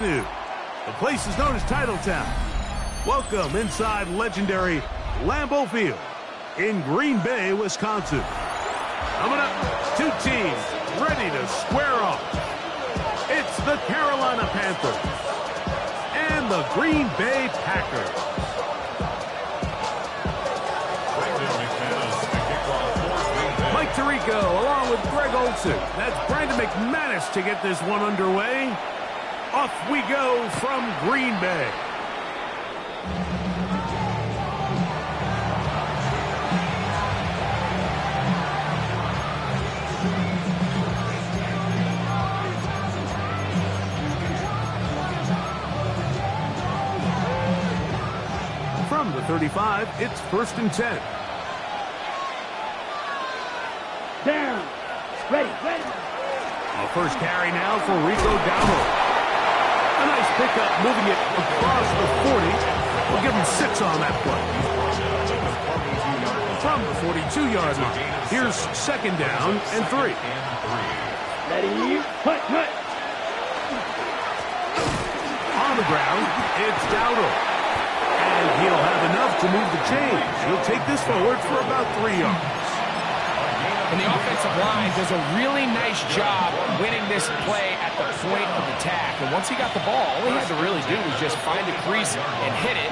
The place is known as Titletown. Welcome inside legendary Lambeau Field in Green Bay, Wisconsin. Coming up, two teams ready to square off. It's the Carolina Panthers and the Green Bay Packers. Mike Tirico along with Greg Olson. That's Brandon McManus to get this one underway. Off we go from Green Bay. From the 35, it's 1st and 10. Down. Ready. A first carry now for Rico Dowdle. A nice pickup, moving it across the 40. We'll give him 6 on that play. From the 42-yard line, here's 2nd down and 3. Ready. Hut. On the ground, it's Dowdle. And he'll have enough to move the chains. He'll take this forward for about 3 yards. And the offensive line does a really nice job winning this play at the point of attack. And once he got the ball, all he had to really do was just find a crease and hit it.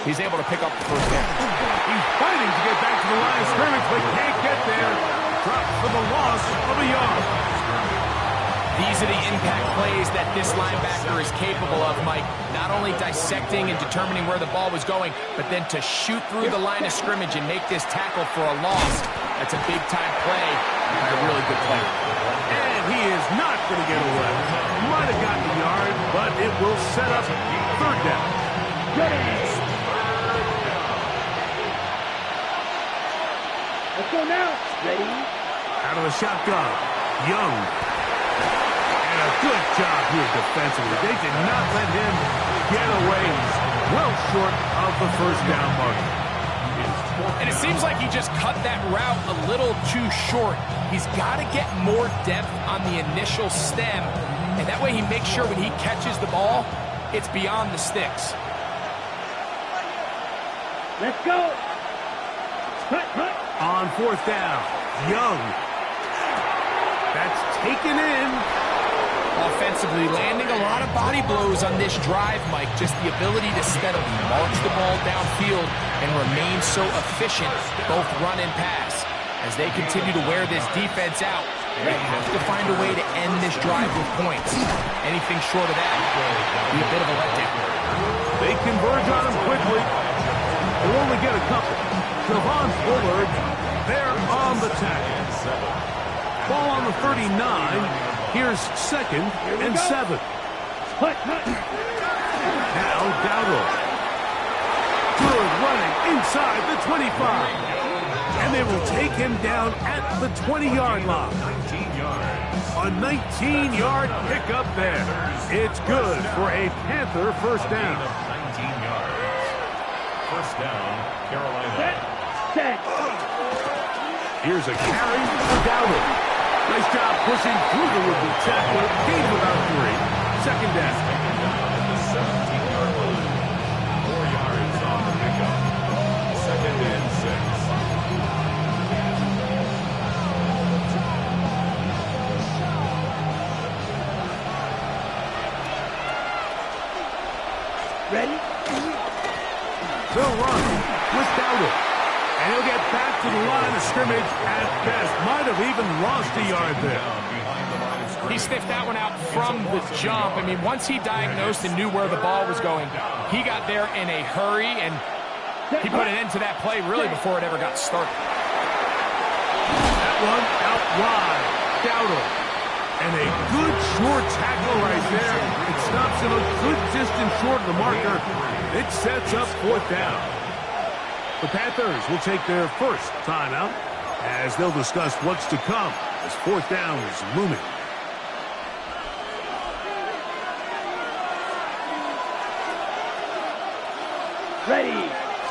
He's able to pick up the first down. He's fighting to get back to the line of scrimmage, but can't get there. Dropped for the loss of a yard. These are the impact plays that this linebacker is capable of, Mike. Not only dissecting and determining where the ball was going, but then to shoot through the line of scrimmage and make this tackle for a loss. That's a big-time play by a really good player. And he is not going to get away. Might have gotten a yard, but it will set up 3rd down. Let's go now. Ready. Out of the shotgun, Young. And a good job here defensively. They did not let him get away. He's well short of the 1st down marker. And it seems like he just cut that route a little too short. He's got to get more depth on the initial stem, and that way he makes sure when he catches the ball, it's beyond the sticks. Let's go. Hut. On 4th down, Young. That's taken in. Offensively, landing a lot of body blows on this drive, Mike. Just the ability to steadily march the ball downfield and remain so efficient, both run and pass. As they continue to wear this defense out, they have to find a way to end this drive with points. Anything short of that will be a bit of a letdown. They converge on him quickly. They'll only get a couple. Javon Bullard, they're on the tackle. Ball on the 39. Here's 2nd and 7. Now Dowdle. Good running inside the 25. And they will take him down at the 20-yard line. A 19-yard pickup there. It's good for a Panther 1st down. 19 yards. 1st down, Carolina. Set. Here's a carry for Dowdle. Nice job pushing through the would-be tackler. Gain of about 3. 2nd down. At the 17-yard line. 4 yards on the pickup. 2nd and 6. Ready. They'll run with Dowdle. And he'll get back to the line of scrimmage at best. Might have even lost a yard there. He sniffed that one out from the jump. I mean, once he diagnosed and knew where the ball was going, he got there in a hurry, and he put an end to that play really before it ever got started. That one out wide. Dowdle. And a good short tackle right there. It stops him a good distance short of the marker. It sets up 4th down. The Panthers will take their 1st timeout as they'll discuss what's to come as 4th down is looming. Ready.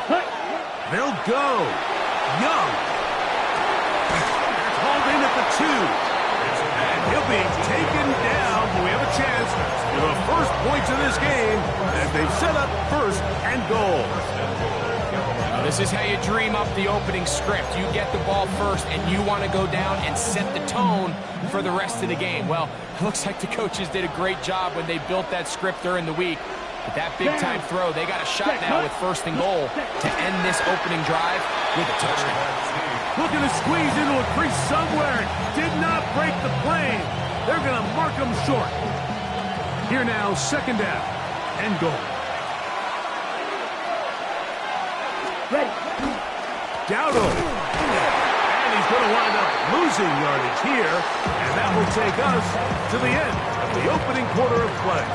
Hut. They'll go. Young. They're called in at the 2. And he'll be taken down, but we have a chance for the first points of this game as they've set up first and goal. This is how you dream up the opening script. You get the ball first, and you want to go down and set the tone for the rest of the game. Well, it looks like the coaches did a great job when they built that script during the week. But that big-time throw, they got a shot now with first and goal to end this opening drive with a touchdown. Looking to squeeze into a crease somewhere. Did not break the plane. They're going to mark him short. Here now, second down and goal. Ready. Dowdle. And he's going to wind up losing yardage here. And that will take us to the end of the opening quarter of play.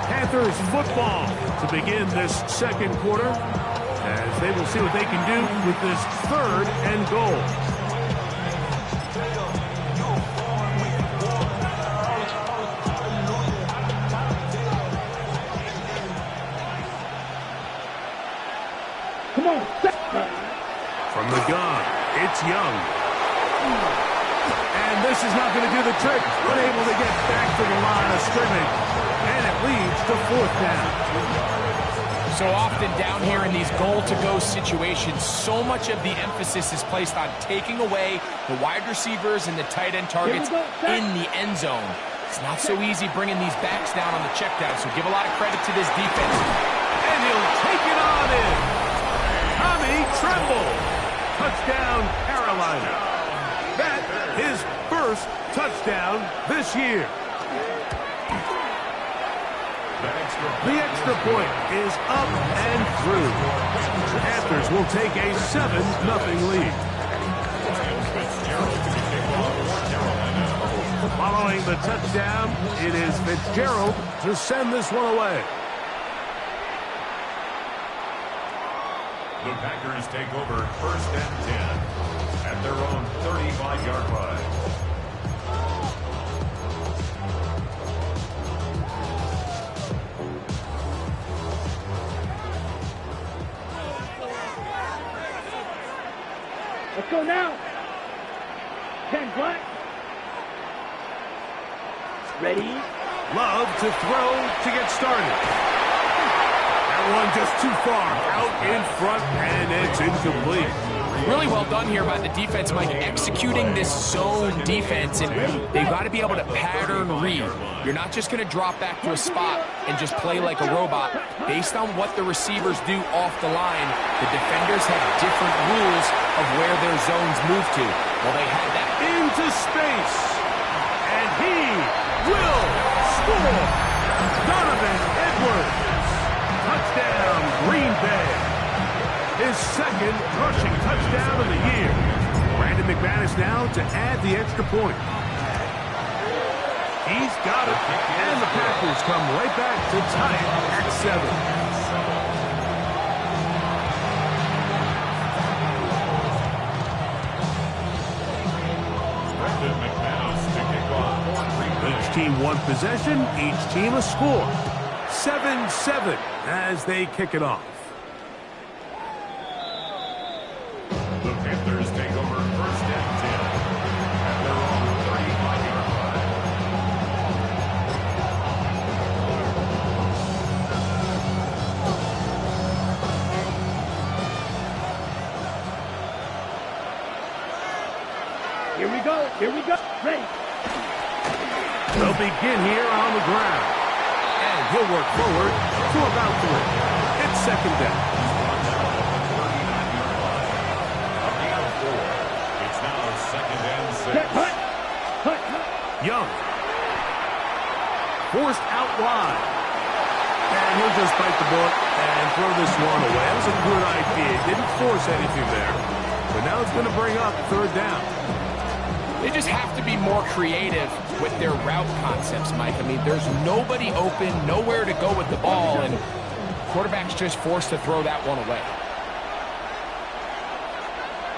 Panthers football to begin this second quarter as they will see what they can do with this third and goal. Come on. From the gun, it's Young. And this is not going to do the trick. Unable to get back to the line of scrimmage. And it leads to fourth down. So often down here in these goal-to-go situations, so much of the emphasis is placed on taking away the wide receivers and the tight end targets in the end zone. It's not so easy bringing these backs down on the check down, so give a lot of credit to this defense. And he'll take it on in. Tommy Tremble. Touchdown, Carolina. That his first touchdown this year. The extra point is up and through. The Panthers will take a 7-0 lead. Following the touchdown, it is Fitzgerald to send this one away. The Packers take over first and 10 at their own 35-yard line. Let's go now. 10 black. Ready. Love to throw to get started. That one just too far out in front, and it's incomplete. Really well done here by the defense, Mike, executing this zone defense, and they've got to be able to pattern read. You're not just going to drop back to a spot and just play like a robot. Based on what the receivers do off the line, the defenders have different rules of where their zones move to. Well, they had that into space, and he will score. Donovan Edwards, touchdown, Green Bay. His second rushing touchdown of the year. Brandon McManus now to add the extra point. He's got it, and the Packers come right back to tie it at 7. Each team one possession, each team a score. 7-7 as they kick it off. The Panthers take over first and 10 at their own 35-yard line. Here we go. Here we go. Ready. They'll begin here on the ground. And he'll work forward to about 3. It's second down. It's now second and 6. Hut. Hut. Young. Forced out wide. And he'll just bite the bullet and throw this one away. That was a good idea. Didn't force anything there. But now it's going to bring up third down. They just have to be more creative with their route concepts, Mike. I mean, there's nobody open, nowhere to go with the ball, and quarterback's just forced to throw that one away.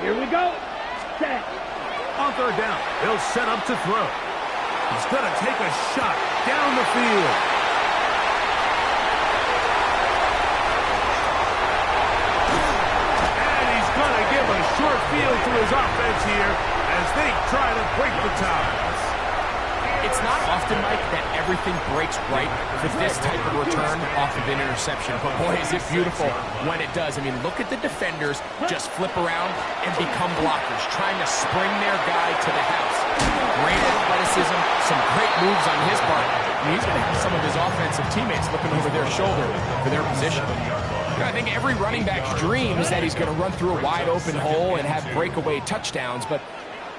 Here we go. Set. On third down, he'll set up to throw. He's going to take a shot down the field. And he's going to give a short field to his offense here as they try to break the ties. It's not often, Mike, that everything breaks right for this type of return off of an interception. But boy, is it beautiful when it does. I mean, look at the defenders just flip around and become blockers, trying to spring their guy to the house. Great athleticism, some great moves on his part. I mean, he's going to have some of his offensive teammates looking over their shoulder for their position. You know, I think every running back's dream is that he's going to run through a wide open hole and have breakaway touchdowns, but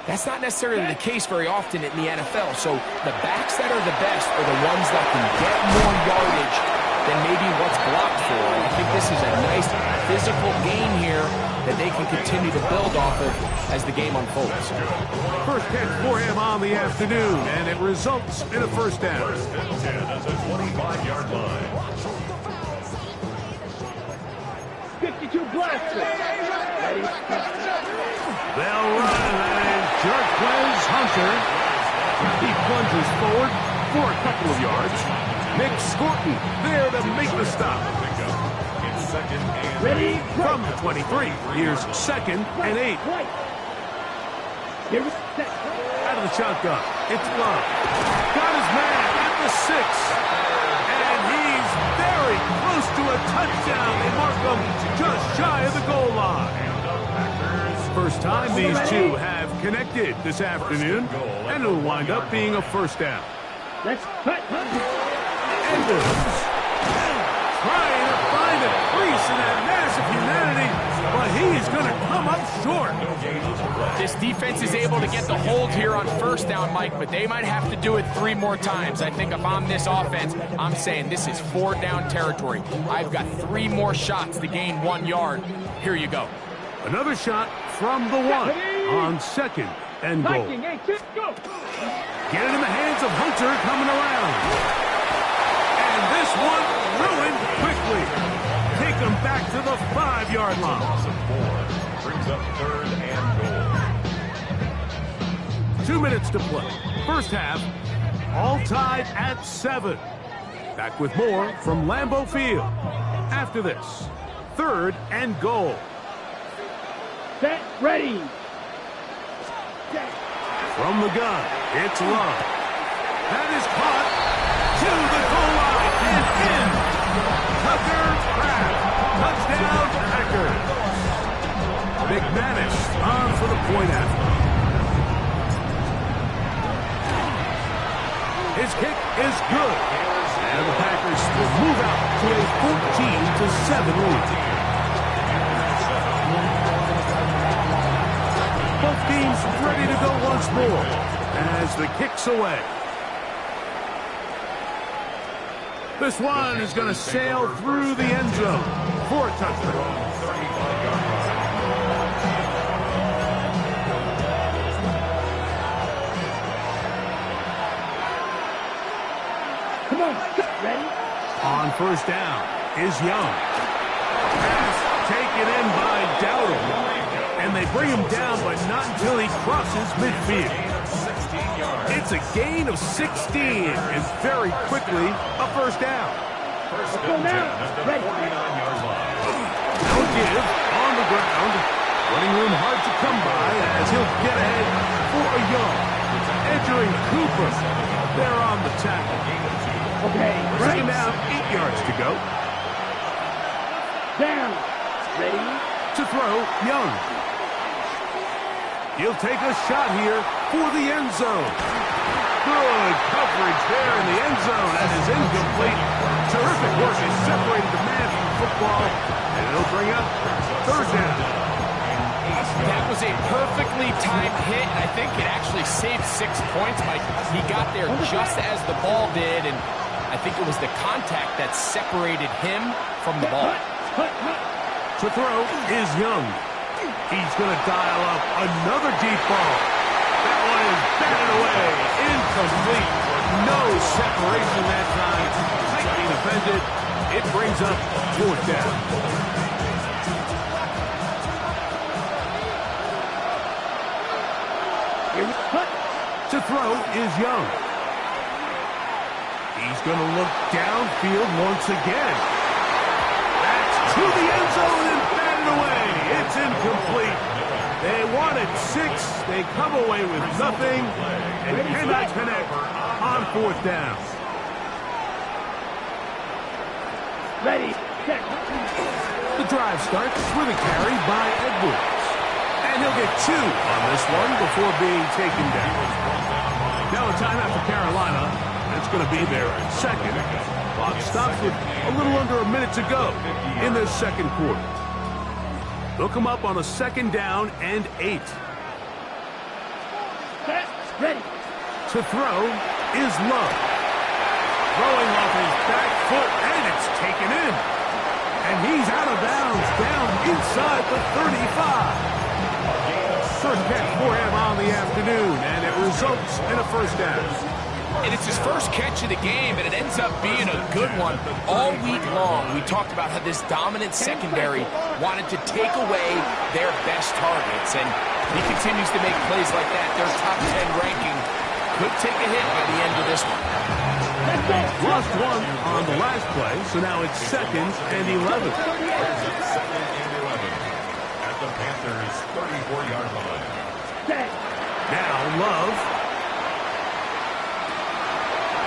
that's not necessarily the case very often in the NFL. So the backs that are the best are the ones that can get more yardage than maybe what's blocked for. And I think this is a nice physical gain here that they can continue to build off of as the game unfolds. First catch for him on the afternoon, and it results in a first down. First and 10 at the 25-yard line. 52 blasters. Ready? They'll run, and Jarquez Hunter. He plunges forward for a couple of yards. Nick Scorton there to make the stop. It's second and Ready? From the 23, here's second and 8. Right. Here we set. Out of the shotgun, it's Love. Got his man at the 6. And he's very close to a touchdown. They mark him just shy of the goal line. First time these two have connected this afternoon, and it'll wind up being a first down. Let's cut. Edwards trying to find a crease in that mass of humanity, but he's going to come up short. This defense is able to get the hold here on first down, Mike, but they might have to do it 3 more times. I think if I'm this offense, I'm saying this is 4 down territory. I've got 3 more shots to gain 1 yard. Here you go. Another shot from the 1 on second and goal. Viking, hey, kick, go. Get it in the hands of Hunter coming around. And this one ruined quickly. Take him back to the 5-yard line. brings up third and goal. 2 minutes to play. First half, all tied at 7. Back with more from Lambeau Field. After this, third and goal. Set, ready. From the gun, it's Love. That is caught to the goal line and in. Tucker Craft. Touchdown, Packers. McManus on for the point after. His kick is good. And the Packers will move out to a 14-7 lead. Both teams ready to go once more as the kick's away. This one is going to sail through the end zone for a touchdown. Come on, ready? On first down is Young. Pass taken in by Dowdle. And they bring him down, but not until he crosses midfield. It's a gain of 16, and very quickly, a first down. First and 10 at the 49-yard line. No give on the ground. Running room hard to come by as he'll get ahead for a yard. Entering Cooper. They're on the tackle. Okay, Bring right. down 8 yards to go. Down. Ready? To throw, Young. He'll take a shot here for the end zone. Good coverage there in the end zone. That is incomplete. Terrific work. He separated the man from the football, and it'll bring up third down. That was a perfectly timed hit, and I think it actually saved 6 points, Mike. He got there just as the ball did, and I think it was the contact that separated him from the ball. To throw is Young. He's going to dial up another deep ball. That one is batted away. Incomplete. No separation that time. Tightly defended. It brings up fourth down. To throw is Young. He's going to look downfield once again. That's to the end zone and batted away. It's incomplete. They wanted 6. They come away with nothing and cannot connect on 4th down. Ready, set. The drive starts with a carry by Edwards. And he'll get 2 on this one before being taken down. Now a timeout for Carolina. It's going to be their second. Clock stops with a little under a minute to go in the second quarter. They'll come up on a 2nd down and 8. Set, ready. To throw is Love. Throwing off his back foot, and it's taken in. And he's out of bounds, down inside the 35. First catch for him on the afternoon, and it results in a first down. And it's his first catch of the game, and it ends up being a good one. All week long, we talked about how this dominant secondary wanted to take away their best targets, and he continues to make plays like that. Their top 10 ranking could take a hit by the end of this one. Lost 1 on the last play, so now it's 2nd and 11. Second and 11 at the Panthers' 34-yard line. Now Love.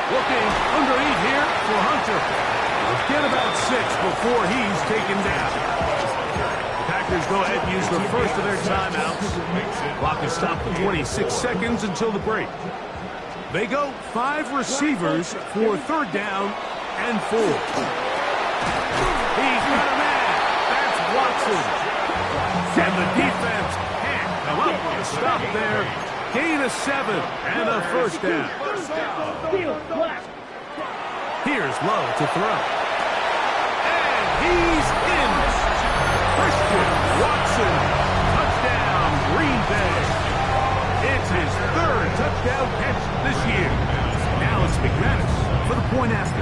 Looking underneath here for Hunter. We'll get about 6 before he's taken down. The Packers go ahead and use the first of their timeouts. Clock is stopped for 26 seconds until the break. They go 5 receivers for 3rd down and 4. He's got a man. That's Watson. And the defense can't come up with a stop there. Gain of 7 and a first down. Here's Love to throw. And he's in. Christian Watson. Touchdown, Green Bay. It's his 3rd touchdown catch this year. Now it's McManus for the point after.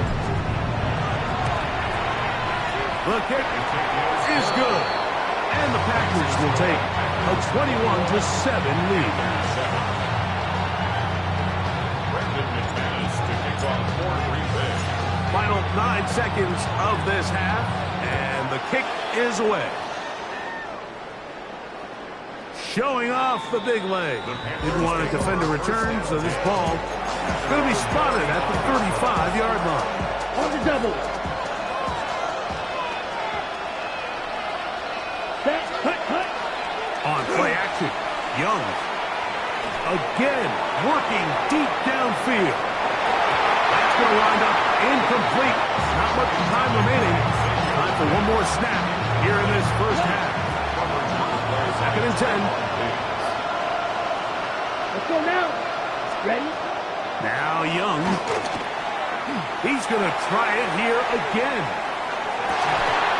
The kick is good. And the Packers will take a 21-7 lead. Final 9 seconds of this half, and the kick is away. Showing off the big leg. Didn't want to defend a return, so this ball is going to be spotted at the 35-yard line. On the double. Set, cut. On play action, Young. Again, working deep downfield. That's going to wind up incomplete. Not much time remaining. Time for one more snap here in this first half. 2nd and 10. Let's go now. Ready? Now Young. He's going to try it here again.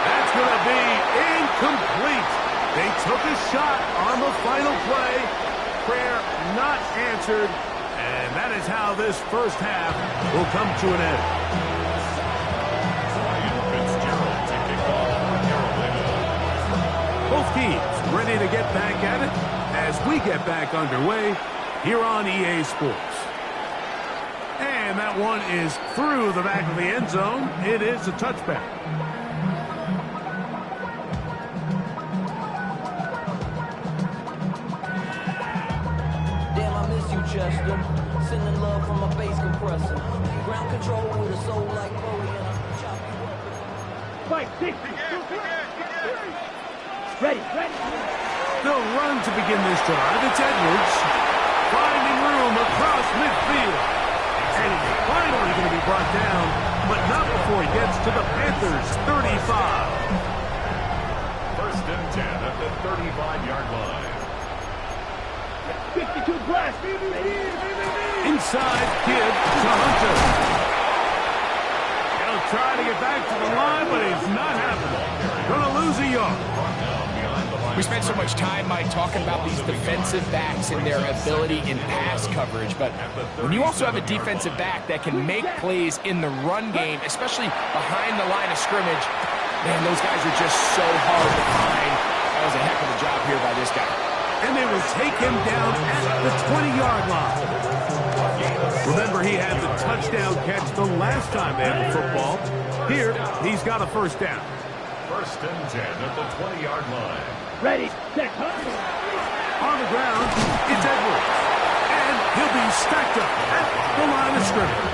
That's going to be incomplete. They took a shot on the final play. Prayer not answered. And that is how this first half will come to an end. Both teams ready to get back at it as we get back underway here on EA Sports. And that one is through the back of the end zone. It is a touchback. Damn, I miss you, Chester. Sending love from a bass compressor. Ground control with a soul like Bodie, and I chop you up. Fight, 60. Ready. They'll run to begin this drive. It's Edwards finding room across midfield. And he's finally going to be brought down, but not before he gets to the Panthers' 35. 1st and 10 at the 35-yard line. 52 blast. Inside, Kidd to Hunter. He'll try to get back to the line, but he's not happening. Going to lose a yard. We spent so much time, Mike, talking about these defensive backs and their ability in pass coverage. But when you also have a defensive back that can make plays in the run game, especially behind the line of scrimmage, man, those guys are just so hard to find. That was a heck of a job here by this guy. And they will take him down at the 20-yard line. Remember, he had the touchdown catch the last time they had the football. Here, he's got a first down. 1st and 10 at the 20-yard line. Ready, set, cut. On the ground, it's Edwards. And he'll be stacked up at the line of scrimmage.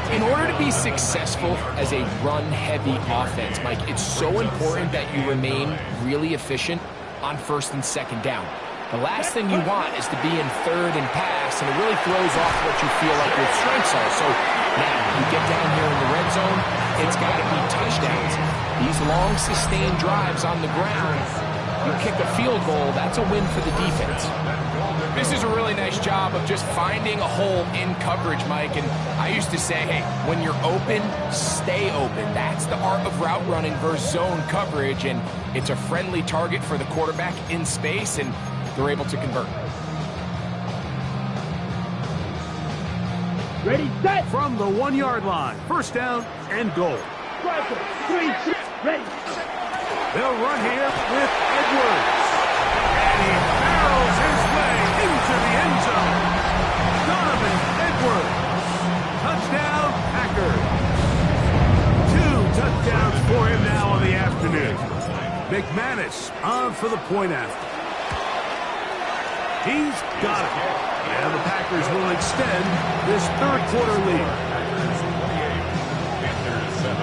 In order to be successful as a run-heavy offense, Mike, it's so important that you remain really efficient on first and second down. The last thing you want is to be in third and pass, and it really throws off what you feel like your strengths are. So now you get down here in the red zone, it's got to be touchdowns. These long, sustained drives on the ground, you kick a field goal, that's a win for the defense. This is a really nice job of just finding a hole in coverage, Mike. And I used to say, hey, when you're open, stay open. That's the art of route running versus zone coverage. And it's a friendly target for the quarterback in space, and they're able to convert. Ready, set. From the 1-yard line, first down and goal. 3, ready. They'll run here with Edwards. And he barrels his way into the end zone. Donovan Edwards. Touchdown, Packers. 2 touchdowns for him now on the afternoon. McManus on for the point after. He's got it. And the Packers will extend this third quarter lead. Packers 28, Panthers 7.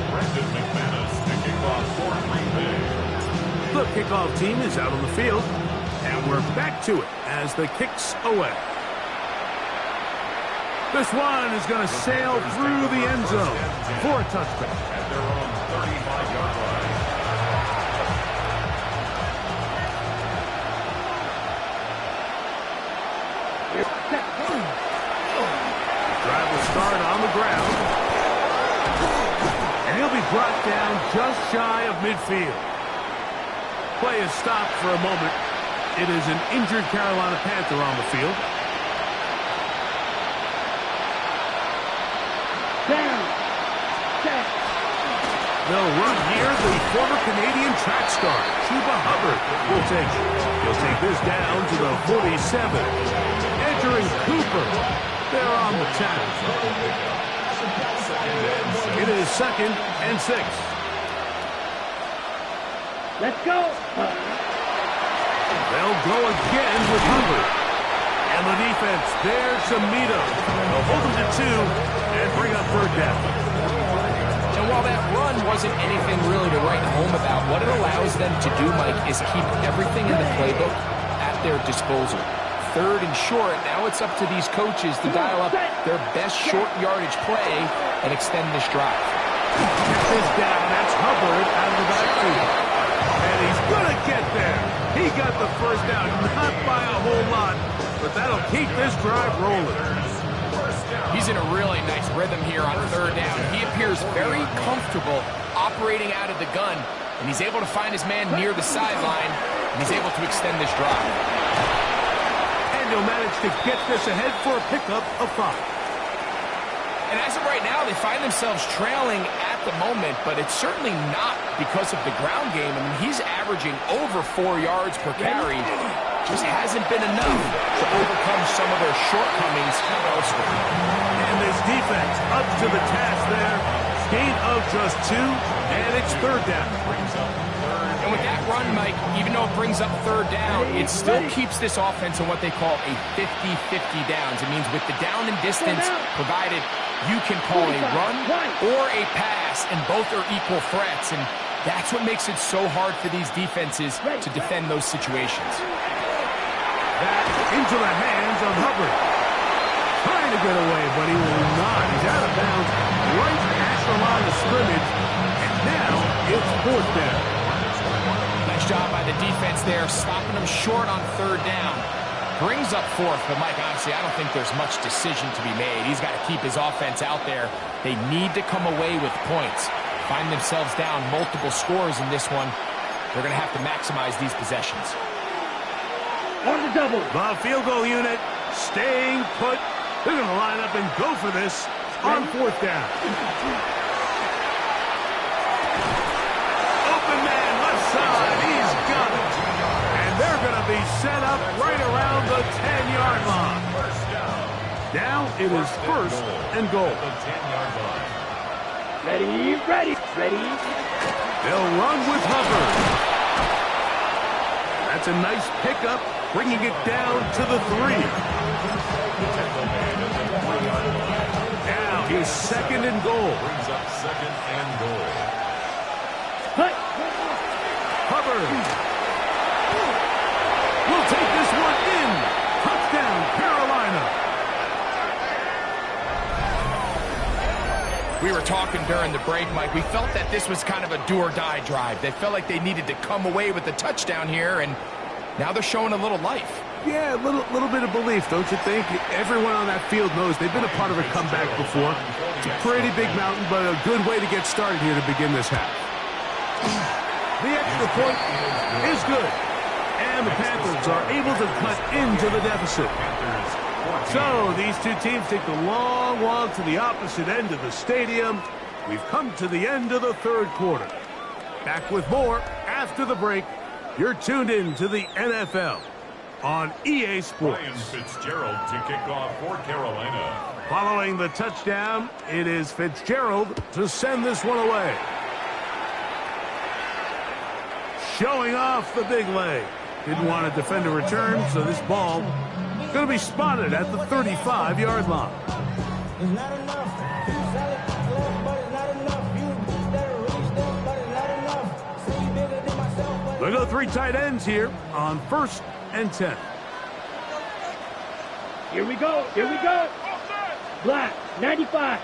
Brandon McManus to kick off for Green Bay. The kickoff team is out on the field, and we're back to it as the kick's away. This one is going to sail through the end zone for a touchback. At their own 35-yard line. Drive will start on the ground, and he'll be brought down just shy of midfield. Play is stopped for a moment. It is an injured Carolina Panther on the field. Down. Set. They'll run here. The former Canadian track star, Chuba Hubbard, will take it. He'll take this down to the 47. Entering Cooper. They're on the 10. It is 2nd and 6. Let's go. They'll go again with Hubbard. And the defense there to meet him. They'll hold him to 2 and bring up third down. And while that run wasn't anything really to write home about, what it allows them to do, Mike, is keep everything in the playbook at their disposal. Third and short, now it's up to these coaches to dial up their best short yardage play and extend this drive. Get this down. That's Hubbard out of the backfield. And he's going to get there. He got the first down, not by a whole lot, but that'll keep this drive rolling. He's in a really nice rhythm here on third down. He appears very comfortable operating out of the gun, and he's able to find his man near the sideline, and he's able to extend this drive. And he'll manage to get this ahead for a pickup of 5. And as of right now, they find themselves trailing at the moment, but it's certainly not because of the ground game. I mean, he's averaging over 4 yards per carry. Just hasn't been enough to overcome some of their shortcomings elsewhere. And this defense up to the task there. Gain of just 2, and it's third down. And with that run, Mike, even though it brings up third down, it still keeps this offense in what they call a 50-50 downs. It means with the down and distance provided, you can call a run or a pass, and both are equal threats. And that's what makes it so hard for these defenses to defend those situations. That into the hands of Hubbard. Trying to get away, but he will not. He's out of bounds right at the line of scrimmage. And now it's fourth down. Nice job by the defense there, stopping them short on third down. Brings up fourth, but Mike, honestly, I don't think there's much decision to be made. He's got to keep his offense out there. They need to come away with points. Find themselves down multiple scores in this one. They're going to have to maximize these possessions. On the double. The field goal unit staying put. They're going to line up and go for this on fourth down. Open man, left side. He's got it. And they're going to be set up right around the 10-yard line. Now it is first and goal. Ready. Ready. They'll run with Hubbard. That's a nice pickup, bringing it down to the 3. Now he's second and goal. Brings up second and goal. Hubbard will take this one in. Touchdown, Carolina. We were talking during the break, Mike. We felt that this was kind of a do-or-die drive. They felt like they needed to come away with the touchdown here, and now they're showing a little life. Yeah, a little bit of belief, don't you think? Everyone on that field knows they've been a part of a comeback before. It's a pretty big mountain, but a good way to get started here to begin this half. The extra point is good, and the Panthers are able to cut into the deficit. So these two teams take the long walk to the opposite end of the stadium. We've come to the end of the third quarter. Back with more after the break. You're tuned in to the NFL on EA Sports. Ryan Fitzgerald to kick off for Carolina. Following the touchdown, it is Fitzgerald to send this one away. Showing off the big leg. Didn't want to defend a return, so this ball going to be spotted at the 35-yard line. It's not enough. You sell it, but it's not enough. You better release them, but it's not enough. Say you bigger than myself, but They go 3 tight ends here on 1st and 10. Here we go. Here we go. Black, 95.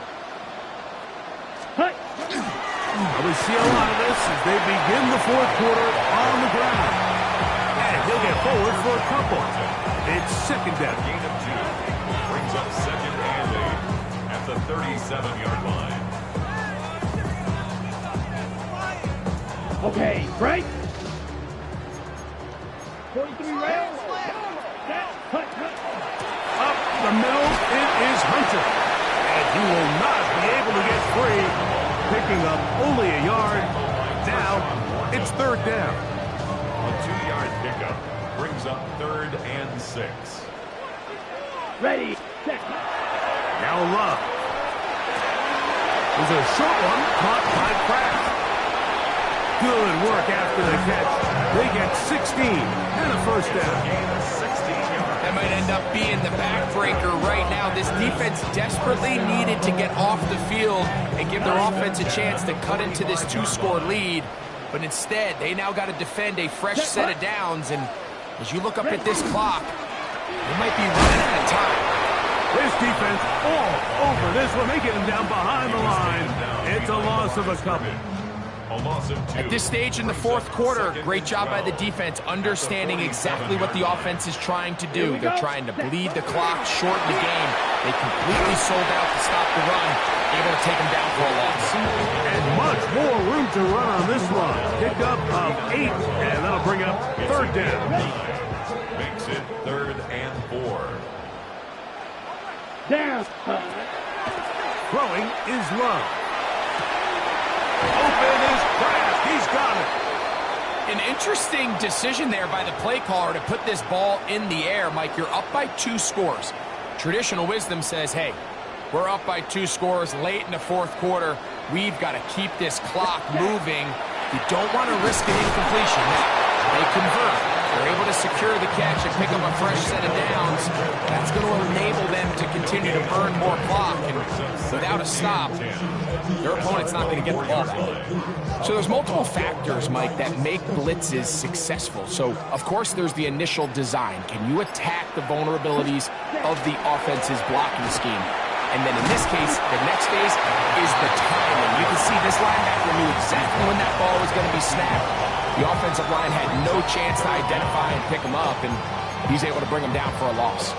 Hut. We see a lot of this as they begin the fourth quarter on the ground. And he'll get forward for a couple. It's second down. Gain of 2. Brings up second and 8 at the 37-yard line. Okay, right. 43 right. Hut. Up the middle, it is Hunter. And he will not be able to get free. Picking up only a yard. Now, it's third down. A 2-yard pickup brings up 3rd and 6. Ready. Set. Now Love. There's a short one caught by Kraft. Good work after the catch. They get 16 and a first down. Gain of 16 yards. That might end up being the backbreaker right now. This defense desperately needed to get off the field and give their offense a chance to cut into this 2-score lead. But instead, they now got to defend a fresh set of downs. And as you look up at this clock, they might be running out of time. This defense all over this one. They get him down behind the line. It's a loss of a couple. A loss of 2. At this stage in the fourth quarter, great job by the defense understanding exactly what the offense is trying to do. They're trying to bleed the clock, shorten the game. They completely sold out to stop the run, able to take them down for a loss. And much more room to run on this one. Pick up of 8, and that'll bring up third down. Makes it 3rd and 4. Down. Throwing is Love. Open is Kraft. He's got it. An interesting decision there by the play caller to put this ball in the air. Mike, you're up by 2 scores. Traditional wisdom says, hey, we're up by 2 scores late in the fourth quarter. We've got to keep this clock moving. You don't want to risk an incompletion. They convert. They're able to secure the catch and pick up a fresh set of downs. That's going to enable them to continue to burn more clock. And without a stop, their opponent's not going to get the ball back. So there's multiple factors, Mike, that make blitzes successful. So, of course, there's the initial design. Can you attack the vulnerabilities of the offense's blocking scheme? And then in this case, the next phase is the timing. You can see this linebacker knew exactly when that ball was going to be snapped. The offensive line had no chance to identify and pick him up, and he's able to bring him down for a loss.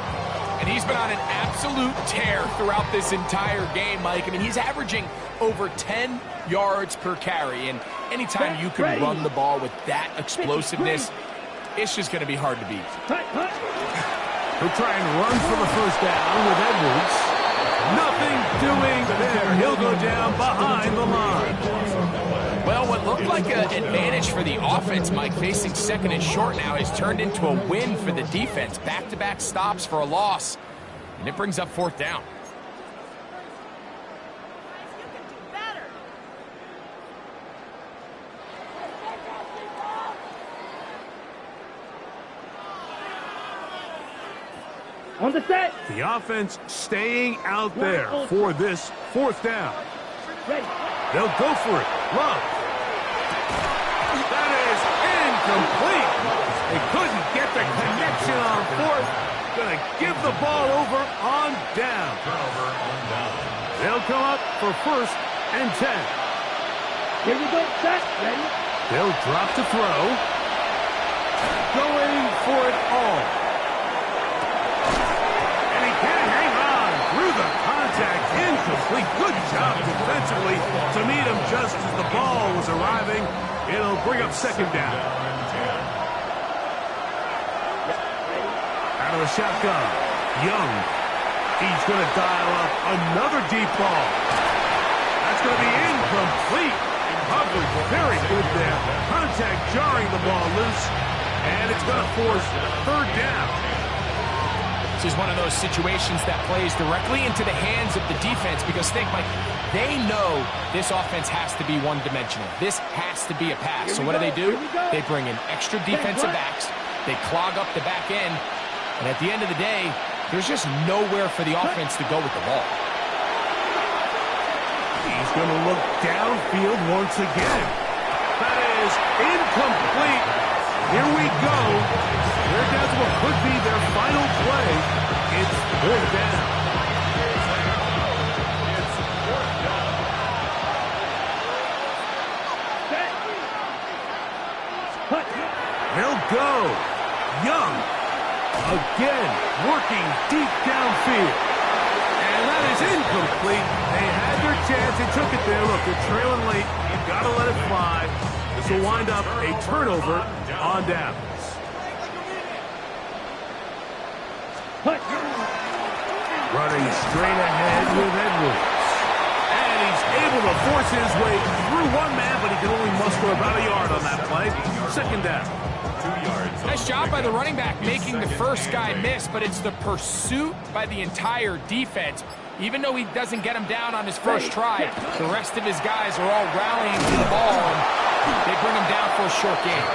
And he's been on an absolute tear throughout this entire game, Mike. I mean, he's averaging over 10 yards per carry, and anytime you can run the ball with that explosiveness, it's just going to be hard to beat. He'll try and run for the first down with Edwards. Nothing doing there. He'll go down behind the line. Well, what looked like an advantage for the offense, Mike, facing second and short now, has turned into a win for the defense. Back-to-back stops for a loss, and it brings up fourth down. On the set. The offense staying out there for this fourth down. Ready. They'll go for it. Love. That is incomplete. They couldn't get the connection on fourth. Gonna give the ball over on down. Turnover on down. They'll come up for 1st and 10. Here we go. Set. Ready. They'll drop to throw. Going for it all. And he can't hang on through the contact. Incomplete. Good job defensively to meet him just as the ball was arriving. It'll bring up 2nd down. Out of the shotgun. Young. He's going to dial up another deep ball. That's going to be incomplete. Coverage very good there. Contact jarring the ball loose. And it's going to force 3rd down. This is one of those situations that plays directly into the hands of the defense because think, Mike, they know this offense has to be one-dimensional. This has to be a pass. So what do? They bring in extra defensive backs. They clog up the back end. And at the end of the day, there's just nowhere for the offense to go with the ball. He's going to look downfield once again. That is incomplete. Here we go. They're down to what could be their final play. It's 4th down. It's 4th down. They'll go. Young. Again, working deep downfield. And that is incomplete. They had their chance. They took it there. Look, they're trailing late. You've got to let it fly. This will wind up a turnover on downs. Running straight ahead with Edwards. And he's able to force his way through one man, but he can only muster about a yard on that play. 2nd down. 2 yards. Nice job by the running back making the first guy miss, but it's the pursuit by the entire defense. Even though he doesn't get him down on his first try, the rest of his guys are all rallying to the ball, and they bring him down for a short game.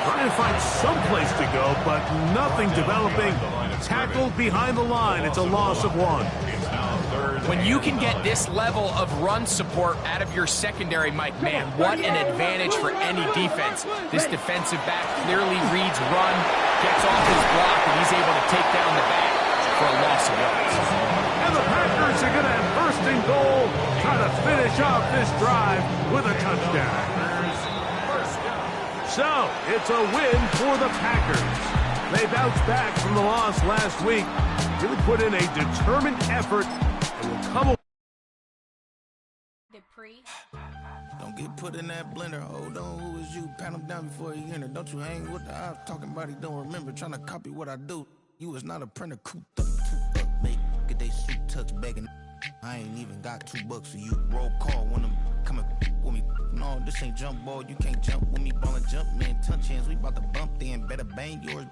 Trying to find some place to go, but nothing developing. Tackled behind the line. It's a loss of 1. When you can get this level of run support out of your secondary, Mike, man, what an advantage for any defense. This defensive back clearly reads run, gets off his block, and he's able to take down the back for a loss of yards. And the Packers are going to have 1st and goal, trying to finish off this drive with a touchdown. So, it's a win for the Packers. They bounced back from the loss last week. Really put in a determined effort and will come away. Don't get put in that blender. Hold on, who is you? Pat him down before he enter. Don't you hang with the eyes talking about he don't remember. Trying to copy what I do. You was not a printer. Cooped up, toot up, make get they suit touch begging. I ain't even got $2 for you. Roll call when I'm coming with me. No, this ain't jump ball. You can't jump with me. Ballin' jump, man. Touch hands. We about to bump then. Better bang yours.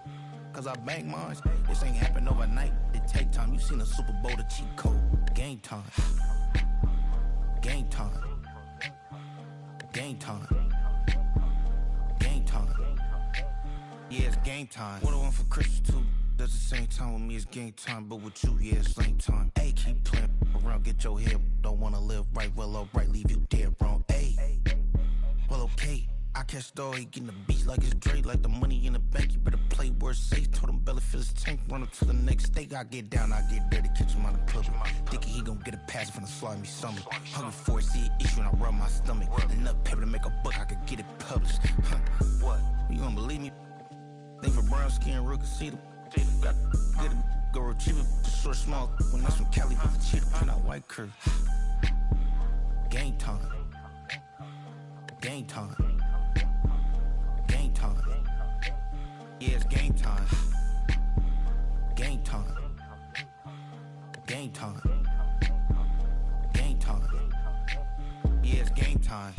Cause I bang mine. This ain't happen overnight. It take time. You seen a Super Bowl, the cheat code. Game time. Game time. Game time. Game time. Yeah, it's game time. What I want for Christmas too. Does the same time with me, it's game time. But with you, yeah, it's same time. Hey, keep playing around, get your head. Don't wanna live right, well, alright, leave you dead wrong. Hey, well, okay. I catch the dog, he getting the beats like it's Dre, like the money in the bank. You better play where it's safe. Told him belly fill his tank, run up to the next state. I get down, I get dirty, catch him on the club. Thinking he gon' get a pass from the slide me something. Hungry for it, see it issue and I rub my stomach. Enough paper to make a book, I could get it published. What? You don't believe me? Think for brown skin, real can see them. Got good go retrieve it, short small. When that's from Cali, with the cheetah print out white curve. Game time. Game time. Game time. Yeah, it's game time. Game time. Game time. Game time. Yeah, it's game time.